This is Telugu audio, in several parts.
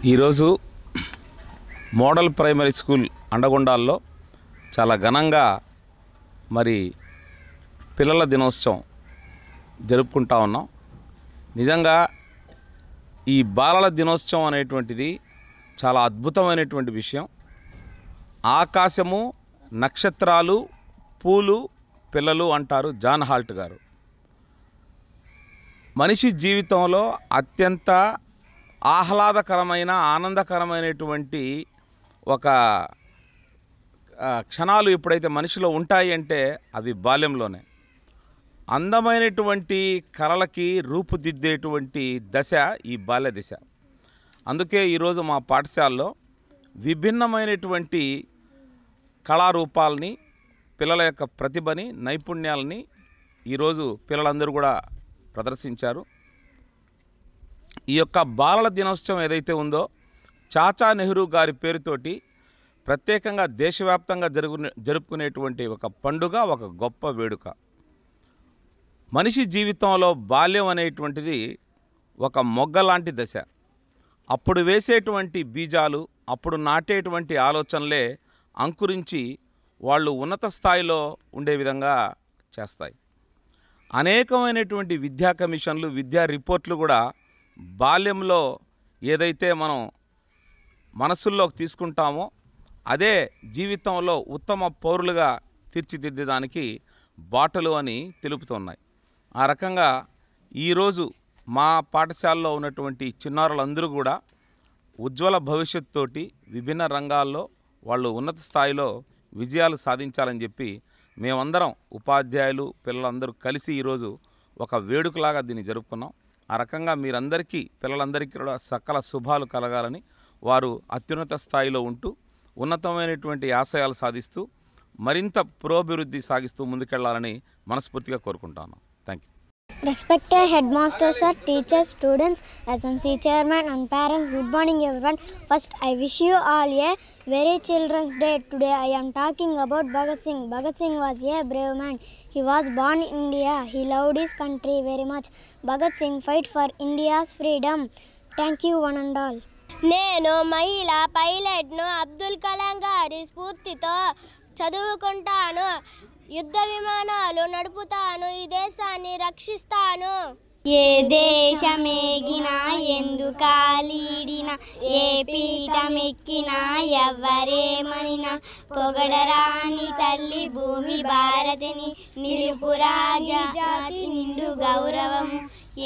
ఈరోజు మోడల్ ప్రైమరీ స్కూల్ అండగొండాల్లో చాలా ఘనంగా మరి పిల్లల దినోత్సవం జరుపుకుంటా ఉన్నాం. నిజంగా ఈ బాలల దినోత్సవం అనేటువంటిది చాలా అద్భుతమైనటువంటి విషయం. ఆకాశము, నక్షత్రాలు, పూలు, పిల్లలు అంటారు జాన్ హాల్ట్ గారు. మనిషి జీవితంలో అత్యంత ఆహ్లాదకరమైన, ఆనందకరమైనటువంటి ఒక క్షణాలు ఎప్పుడైతే మనిషిలో ఉంటాయి అంటే అవి బాల్యంలోనే. అందమైనటువంటి కళలకి రూపుదిద్దేటువంటి దశ ఈ బాల్య దశ. అందుకే ఈరోజు మా పాఠశాలలో విభిన్నమైనటువంటి కళారూపాలని, పిల్లల యొక్క ప్రతిభని, నైపుణ్యాలని ఈరోజు పిల్లలందరూ కూడా ప్రదర్శించారు. ఈ యొక్క బాలల దినోత్సవం ఏదైతే ఉందో చాచా నెహ్రూ గారి పేరుతోటి ప్రత్యేకంగా దేశవ్యాప్తంగా జరుపుకునేటువంటి ఒక పండుగ, ఒక గొప్ప వేడుక. మనిషి జీవితంలో బాల్యం అనేటువంటిది ఒక మొగ్గ లాంటి దశ. అప్పుడు వేసేటువంటి బీజాలు, అప్పుడు నాటేటువంటి ఆలోచనలే అంకురించి వాళ్ళు ఉన్నత స్థాయిలో ఉండే విధంగా చేస్తాయి. అనేకమైనటువంటి విద్యా కమిషన్లు, విద్యా రిపోర్ట్లు కూడా బాల్యంలో ఏదైతే మనం మనసుల్లోకి తీసుకుంటామో అదే జీవితంలో ఉత్తమ పౌరులుగా తీర్చిదిద్దడానికి బాటలు అని తెలుపుతున్నాయి. ఆ రకంగా ఈరోజు మా పాఠశాలలో ఉన్నటువంటి చిన్నారులందరూ కూడా ఉజ్వల భవిష్యత్తుతోటి విభిన్న రంగాల్లో వాళ్ళు ఉన్నత స్థాయిలో విజయాలు సాధించాలని చెప్పి మేమందరం ఉపాధ్యాయులు, పిల్లలందరూ కలిసి ఈరోజు ఒక వేడుకలాగా దీన్ని జరుపుకున్నాం. ఆ రకంగా మీరందరికీ, పిల్లలందరికీ కూడా సకల శుభాలు కలగాలని, వారు అత్యున్నత స్థాయిలో ఉంటూ ఉన్నతమైనటువంటి ఆశయాలు సాధిస్తూ మరింత పురోభివృద్ధి సాగిస్తూ ముందుకెళ్లాలని మనస్ఫూర్తిగా కోరుకుంటాను. Thank you. Respected headmaster sir, teachers, students, SMC chairman and parents, good morning everyone. First I wish you all a very children's day. Today I am talking about Bhagat Singh. Bhagat Singh was a brave man. He was born in India. He loved his country very much. Bhagat Singh fight for India's freedom. Thank you one and all. నేను మహిళా పైలట్ను. అబ్దుల్ కలాం గారి స్ఫూర్తితో చదువుకుంటాను. యుద్ధ విమానాలు నడుపుతాను. ఈ దేశాన్ని రక్షిస్తాను. ఏ దేశమేగినా, ఎందుకాలీడినా, ఏ పీఠమెక్కినా, ఎవ్వరేమనినా పొగడరాని తల్లి భూమి భారతిని. నిలుపురా జాతి నిండు గౌరవము.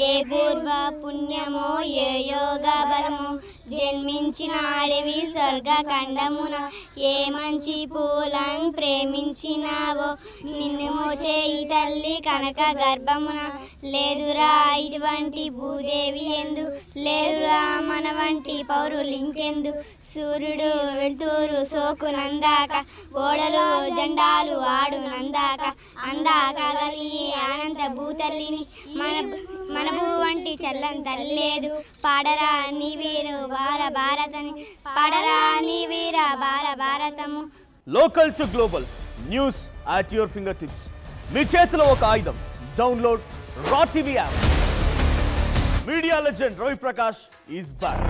ఏ పూర్వ పుణ్యమో, ఏ యోగ బలమో, జన్మించిన అడవి స్వర్గఖండమున. ఏ మంచి పూలను ప్రేమించినావో, నిన్ను మోచే ఈ తల్లి కనక గర్భమున. లేదురా ఇటువంటి భూదేవి ఎందు, లేరురా మన వంటి పౌరులు ఇంకెందు. సూర్యుడు వెళ్తూరు సోకునందాక, ఓడలో జెండాలు ఆడునందాక, అందాక కలిగి అనంత భూతల్లిని మన భూ వంటి చల్లని తల్లేదు. పాడరా నీ వీరు భార భారతని, పాడరా నీ వీర భార భారతము. Local to global news at your fingertips. మీ చేతిలో ఒక ఆయుధం. Download raw TV app. Media legend Ravi Prakash is back.